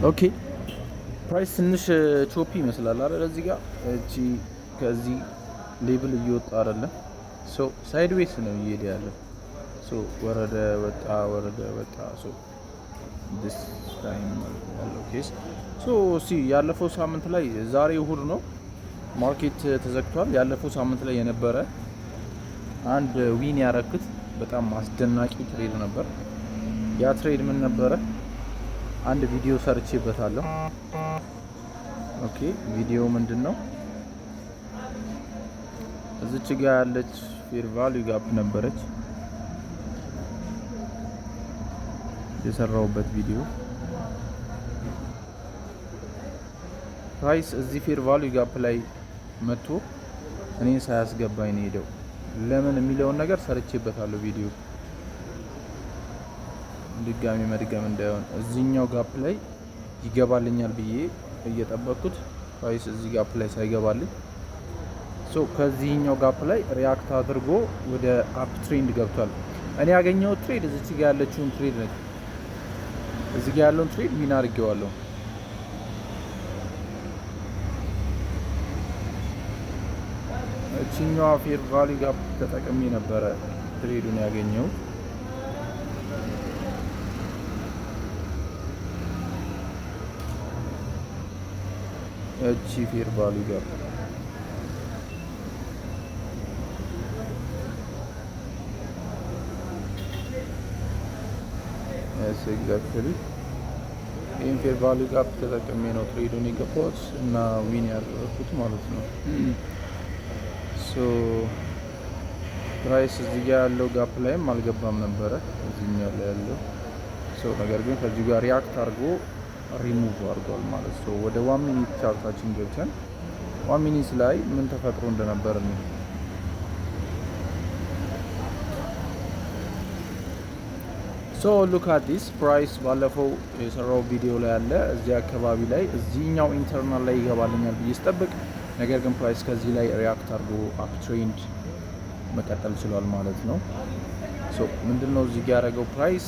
ኦኬ ፕራይስ ትንሽ ቾፒ ይመስላል አይደል? እዚህ ጋር እቺ ከዚህ ሌብል እየወጣ አይደለም። ሶ ሳይድዌይስ ነው እየሄደ ያለው። ሶ ወረደ ወጣ ወረደ ወጣ። ሶ this time ያለው ኬስ ያለፈው ሳምንት ላይ ዛሬ እሁድ ነው ማርኬት ተዘግቷል። ያለፈው ሳምንት ላይ የነበረ አንድ ዊን ያረክት በጣም አስደናቂ ትሬድ ነበር። ያ ትሬድ ምን ነበረ? አንድ ቪዲዮ ሰርቼበታለሁ። ኦኬ ቪዲዮ ምንድነው? እዚች ጋር ያለች ፌር ቫልዩ ጋፕ ነበረች የሰራውበት ቪዲዮ። ፕራይስ እዚህ ፌር ቫልዩ ጋፕ ላይ መጥቶ እኔን ሳያስገባኝ ነው ሄደው። ለምን የሚለውን ነገር ሰርቼበታለሁ ቪዲዮ። ድጋሚ መድገም እንዳይሆን እዚህኛው ጋፕ ላይ ይገባልኛል ብዬ እየጠበቅኩት ፕራይስ እዚህ ጋፕ ላይ ሳይገባልኝ ከዚህኛው ጋፕ ላይ ሪያክት አድርጎ ወደ አፕ ትሬንድ ገብቷል። እኔ ያገኘው ትሬድ እዚች ጋር ያለችውን ትሬድ ነች። እዚህ ጋር ያለውን ትሬድ ዊን አድርጌዋለሁ። እቺኛዋ ፌር ቫልዩ ጋፕ ተጠቅሜ ነበረ ትሬዱን ያገኘው። እቺ ፌር ቫልዩ ጋፕ ኤግዛክትሊ ይህን ፌር ቫልዩ ጋፕ ተጠቅሜ ነው ትሬዱን የገባሁት እና ዊን ያደረኩት ማለት ነው። ፕራይስ እዚህ ጋር ያለው ጋፕ ላይም አልገባም ነበረ እዚህኛው ላይ ያለው ነገር ግን ከዚህ ጋር ሪያክት አድርጎ ሪሙቭ አድርጓል ማለት ነው። ወደ 1 ሚኒት ቻርታችን ገብተን 1 ሚኒት ላይ ምን ተፈጥሮ እንደነበር ነው። ሉክ አት ዲስ ፕራይስ ባለፈው የሰራው ቪዲዮ ላይ አለ። እዚህ አካባቢ ላይ እዚህኛው ኢንተርናል ላይ ይገባልኛል ብዬ ስጠብቅ፣ ነገር ግን ፕራይስ ከዚህ ላይ ሪያክት አድርጎ አፕ ትሬንድ መቀጠል ችሏል ማለት ነው። ምንድነው እዚህ ጋር ያደረገው? ፕራይስ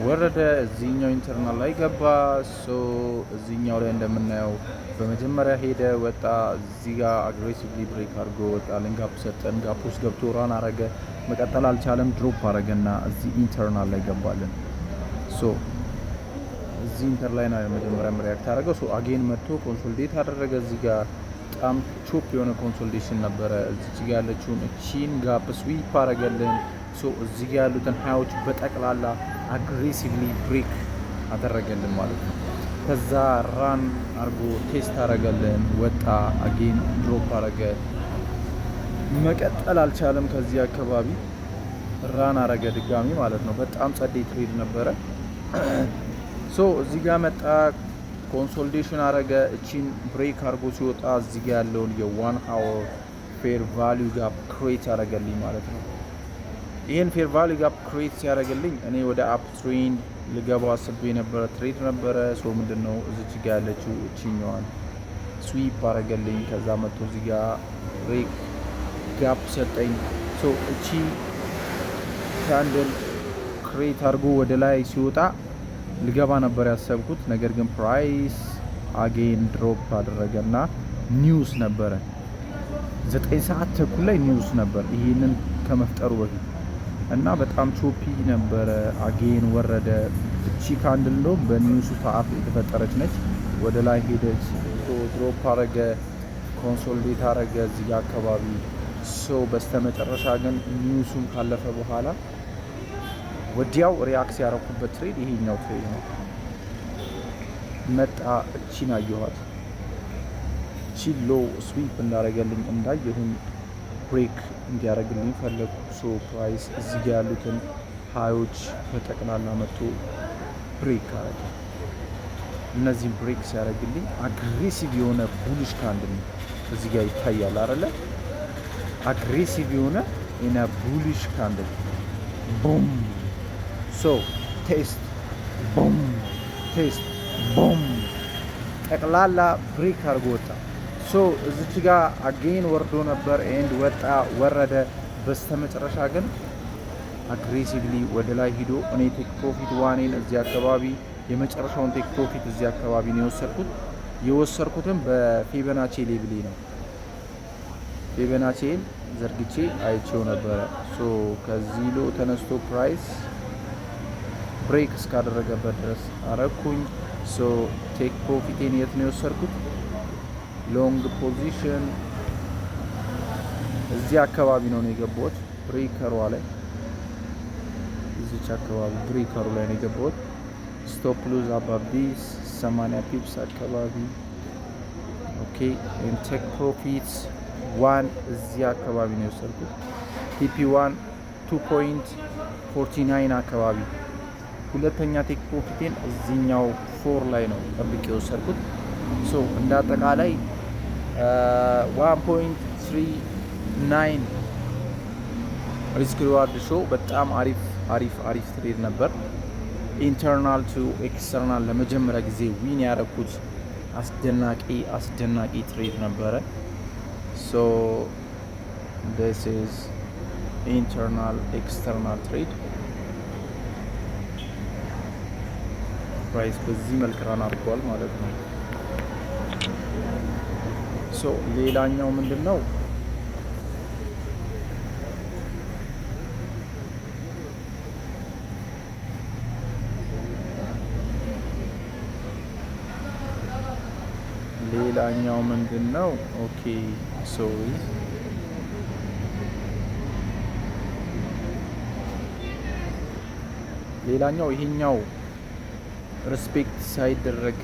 ወረደ፣ እዚህኛው ኢንተርናል ላይ ገባ። እዚህኛው ላይ እንደምናየው በመጀመሪያ ሄደ፣ ወጣ፣ እዚህ ጋር አግሬሲቭሊ ብሬክ አድርጎ ወጣ፣ ጋፕ ሰጠን፣ ጋፕ ውስጥ ገብቶ ራን አረገ፣ መቀጠል አልቻለም፣ ድሮፕ አረገና እዚህ ኢንተርናል ላይ ገባልን። እዚህ ኢንተር ላይ ነው መጀመሪያ ሪያክት አደረገው። አጌን መጥቶ ኮንሶሊዴት አደረገ። እዚህ ጋር በጣም ቾፕ የሆነ ኮንሶሊዴሽን ነበረ። እዚህ ጋር ያለችውን እቺን ጋፕ ስዊፕ አረገልን። እዚህ ጋር ያሉትን ሀያዎች በጠቅላላ አግሬሲቭሊ ብሬክ አደረገልን ማለት ነው። ከዛ ራን አርጎ ቴስት አረገልን፣ ወጣ፣ አጌን ድሮፕ አረገ፣ መቀጠል አልቻለም። ከዚህ አካባቢ ራን አረገ ድጋሚ ማለት ነው። በጣም ጸዴ ትሬድ ነበረ። እዚህ ጋር መጣ፣ ኮንሶሊዴሽን አረገ፣ እቺን ብሬክ አርጎ ሲወጣ እዚህ ጋር ያለውን የ1 አወር ፌር ቫልዩ ጋፕ ክሬት ያደረገልኝ ማለት ነው። ይህን ፌር ቫልዩ ጋፕ ክሬት ሲያደርግልኝ እኔ ወደ አፕ ትሬንድ ልገባው አስቤ የነበረ ትሬድ ነበረ። ምንድነው እዚች ጋር ያለችው እቺኛዋን ስዊፕ አደረገልኝ። ከዛ መጥቶ እዚህ ጋር ብሬክ ጋፕ ሰጠኝ። እቺ ካንድል ክሬት አድርጎ ወደ ላይ ሲወጣ ልገባ ነበር ያሰብኩት። ነገር ግን ፕራይስ አጌን ድሮፕ አደረገና ኒውስ ነበረ 9 ሰዓት ተኩል ላይ ኒውስ ነበር ይሄንን ከመፍጠሩ በፊት እና በጣም ቾፒ ነበረ። አጌን ወረደ። እቺ ካንድል ነው በኒውሱ ሰዓት የተፈጠረች ነች። ወደ ላይ ሄደች፣ ድሮፕ አረገ፣ ኮንሶሊዴት አረገ እዚህ ጋር አካባቢ። በስተመጨረሻ ግን ኒውሱን ካለፈ በኋላ ወዲያው ሪያክት ያደረኩበት ትሬድ ይሄኛው ትሬድ ነው። መጣ፣ እቺን አየኋት፣ እቺ ሎ ስዊፕ እንዳረገልኝ እንዳየሁኝ ብሬክ እንዲያደርግልኝ ፈለጉ። ፕራይስ እዚህ ጋር ያሉትን ሀዮች በጠቅላላ መጥቶ ብሬክ አረገ። እነዚህም ብሬክ ሲያደርግልኝ አግሬሲቭ የሆነ ቡሊሽ ካንድል እዚህ ጋር ይታያል አይደለ? አግሬሲቭ የሆነ እና ቡሊሽ ካንድል ቦም ቴስት ቦም ቴስት ቦም ጠቅላላ ብሬክ አድርጎ ወጣ። እዚች ጋር አጌን ወርዶ ነበር ኤንድ ወጣ፣ ወረደ። በስተመጨረሻ ግን አግሬሲቭሊ ወደ ላይ ሂዶ እኔ ቴክ ፕሮፊት ዋኔን እዚህ አካባቢ የመጨረሻውን ቴክ ፕሮፊት እዚህ አካባቢ ነው የወሰድኩትም በፊቦናቺ ሌብሌ ነው። ፊቦናቺን ዘርግቼ አይቼው ነበረ። ሶ ከዚህ ሎ ተነስቶ ፕራይስ ብሬክ እስካደረገበት ድረስ አረኩኝ። ሶ ቴክ ፕሮፊቴን የት ነው የወሰድኩት? ሎንግ ፖዚሽን እዚህ አካባቢ ነው የገባሁት። ብሬከሯ ላይ እዚች አካባቢ ብሬከሩ ላይ ነው የገባሁት። ስቶፕ ሉዝ አባቢስ 80 ፒፕስ አካባቢ። ኦኬ ቴክ ፕሮፊትስ 1 እዚህ አካባቢ ነው የወሰድኩት። ቲፒ 1 2.49 አካባቢ። ሁለተኛ ቴክ ፕሮፊቴን እዚህኛው 4 ላይ ነው ጠብቄ የወሰድኩት። ሶ እንደ አጠቃላይ 1.39 ሪስክ ሪዋርድ ሾው በጣም አሪፍ ትሬድ ነበር። ኢንተርናል ቱ ኤክስተርናል ለመጀመሪያ ጊዜ ዊን ያደረኩት አስደናቂ ትሬድ ነበረ። ሶ this is internal external trade ፕራይስ በዚህ መልክ ራን አድርጓል ማለት ነው። ሶ ሌላኛው ምንድነው? ኦኬ ሶሪ ሌላኛው ይሄኛው ሪስፔክት ሳይደረግ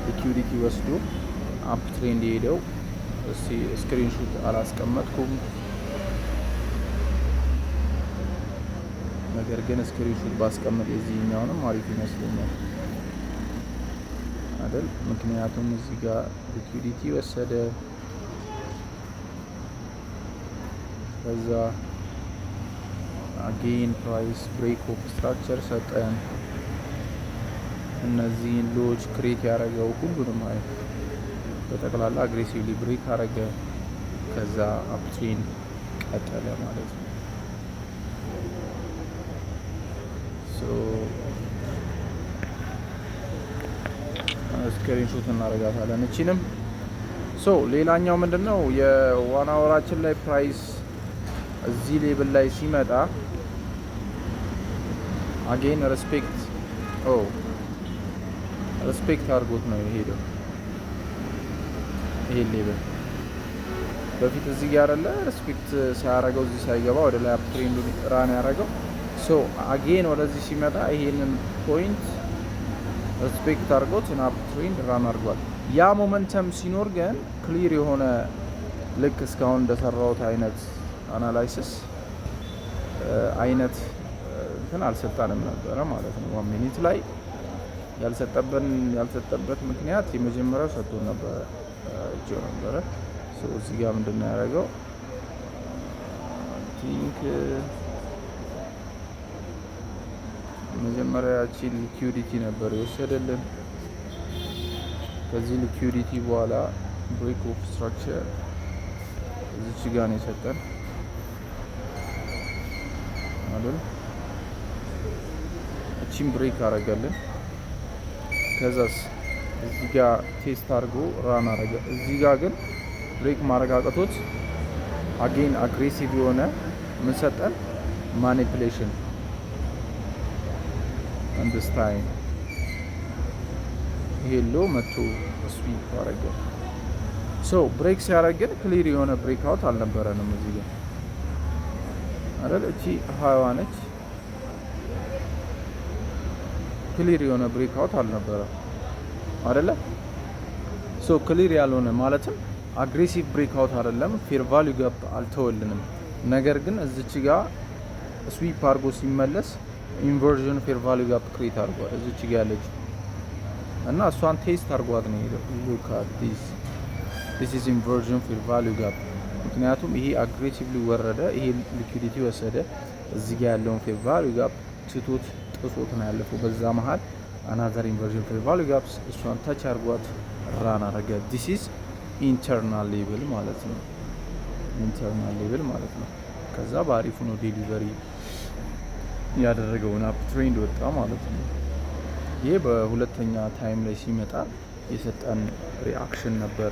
ሊኩዊዲቲ ወስዶ አፕ ትሬንድ የሄደው ስክሪንሾት አላስቀመጥኩም፣ ነገር ግን ስክሪንሾት ባስቀምጥ የዚህኛውንም አሪፍ ይመስለኛል አይደል? ምክንያቱም እዚህ ጋር ሊኩዊዲቲ ወሰደ፣ ከዛ አጌን ፕራይስ ብሬክ ኦፍ ስትራክቸር ሰጠን። እነዚህን ሎጅ ክሬት ያደረገው ሁሉንም በጠቅላላ አግሬሲቭሊ ብሬክ አረገ። ከዛ አፕትሬን ቀጠለ ማለት ነው። ስክሪንሾት እናደርጋታለን እቺንም። ሌላኛው ምንድነው የዋን አወራችን ላይ ፕራይስ እዚህ ሌብል ላይ ሲመጣ አጌን ሪስፔክት አድርጎት ነው የሄደው። ይሄ ሌብል በፊት እዚህ ጋር አይደለ ሪስፔክት ሳያረገው እዚህ ሳይገባ ወደ ላይ አፕ ትሬንዱ ራን ያረገው። አጌን ወደዚህ ሲመጣ ይሄንን ፖይንት ሪስፔክት አድርጎት አፕ ትሬንድ ራን አድርጓል። ያ ሞመንተም ሲኖር ግን ክሊር የሆነ ልክ እስካሁን እንደሰራሁት አይነት አናላይሲስ አይነት እንትን አልሰጣንም ነበረ ማለት ነው። 1 ሚኒት ላይ ያልሰጠበት ምክንያት የመጀመሪያው ሰጥቶ ነበረ እጆ ነበረ። እዚህ ጋር ምንድነው ያደረገው? ቲንክ መጀመሪያ ሊኩዊዲቲ ነበር የወሰደልን። ከዚህ ሊኩዊዲቲ በኋላ ብሬክ ኦፍ ስትራክቸር እዚች ጋር ነው የሰጠን አይደል? እቺን ብሬክ አረጋለን። ከዛስ እዚህ ጋር ቴስት አድርጎ ራን አረገ። እዚህ ጋር ግን ብሬክ ማረጋገጦት አጌን አግሬሲቭ የሆነ ምን ሰጠን? ማኒፑሌሽን አንደስ ታይም ሄሎ መቶ ስዊፕ አረገ። ብሬክ ሲያደርግ ግን ክሊር የሆነ ብሬክ አውት አልነበረንም እዚህ ጋር አይደል? እቺ ሃይዋ ነች። ክሊር የሆነ ብሬክ አውት አልነበረም አይደለ? ክሊር ያልሆነ ማለትም አግሬሲቭ ብሬክ አውት አይደለም፣ ፌር ቫልዩ ጋፕ አልተወልንም። ነገር ግን እዚች ጋር ስዊፕ አድርጎ ሲመለስ ኢንቨርዥን ፌር ቫልዩ ጋፕ ክሬት አድርጓል እዚች ጋር ያለች እና እሷን ቴስት አድርጓት ነው የሄደው። ሉክ አት ዲስ ኢዝ ኢንቨርዥን ፌር ቫልዩ ጋፕ። ምክንያቱም ይሄ አግሬሲቭሊ ወረደ፣ ይሄ ሊኩዊዲቲ ወሰደ፣ እዚህ ጋር ያለውን ፌር ቫልዩ ጋፕ ትቶት ጥሶት ነው ያለፈው። በዛ መሀል አናዘር ኢንቨርዥን ፌር ቫልዩ ጋፕስ እሷን ታች አድርጓት ራን አረገ። ዲስ ኢዝ ኢንተርናል ሌብል ማለት ነው። ኢንተርናል ሌብል ማለት ነው። ከዛ በአሪፉ ነው ዴሊቨሪ ያደረገውን አፕ ትሬንድ ወጣ ማለት ነው። ይሄ በሁለተኛ ታይም ላይ ሲመጣ የሰጠን ሪአክሽን ነበር